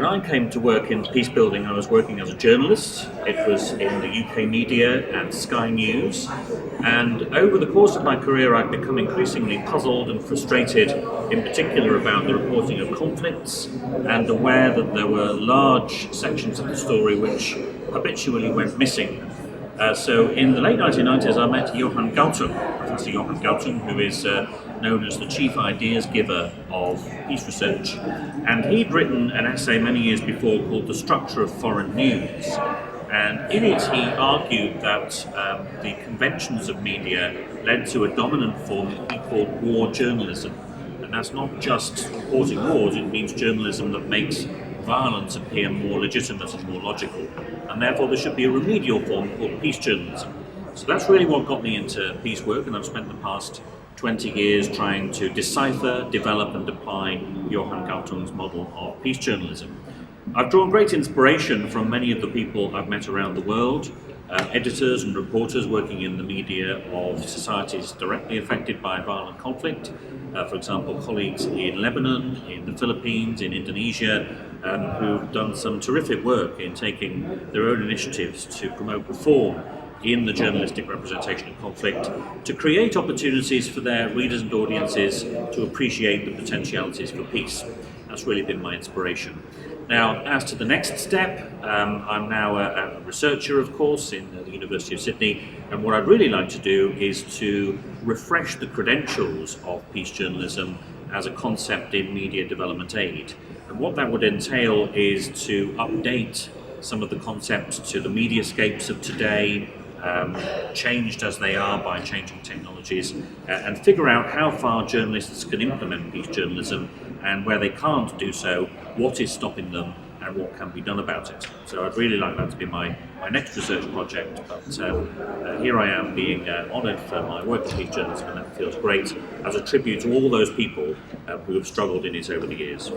when I came to work in peace building, I was working as a journalist. It was in the UK media and Sky News. And over the course of my career, I'd become increasingly puzzled and frustrated, in particular about the reporting of conflicts, and aware that there were large sections of the story which habitually went missing. So in the late 1990s, I met Professor Johan Galtung, who is known as the chief ideas giver of peace research. And he'd written an essay many years before called The Structure of Foreign News. And in it, he argued that the conventions of media led to a dominant form that he called war journalism. And that's not just reporting wars, it means journalism that makes violence appear more legitimate and more logical. And therefore there should be a remedial form called peace journalism. So that's really what got me into peace work, and I've spent the past 20 years trying to decipher, develop and apply Johan Galtung's model of peace journalism. I've drawn great inspiration from many of the people I've met around the world, editors and reporters working in the media of societies directly affected by violent conflict. For example, colleagues in Lebanon, in the Philippines, in Indonesia, who've done some terrific work in taking their own initiatives to promote reform in the journalistic representation of conflict, to create opportunities for their readers and audiences to appreciate the potentialities for peace. That's really been my inspiration. Now, as to the next step, I'm now a researcher, of course, in the University of Sydney, and what I'd really like to do is to refresh the credentials of peace journalism as a concept in media development aid. And what that would entail is to update some of the concepts to the mediascapes of today, changed as they are by changing technologies, and figure out how far journalists can implement peace journalism, and where they can't do so, what is stopping them and what can be done about it. So I'd really like that to be my next research project, but here I am being honoured for my work in peace journalism, and that feels great as a tribute to all those people who have struggled in it over the years.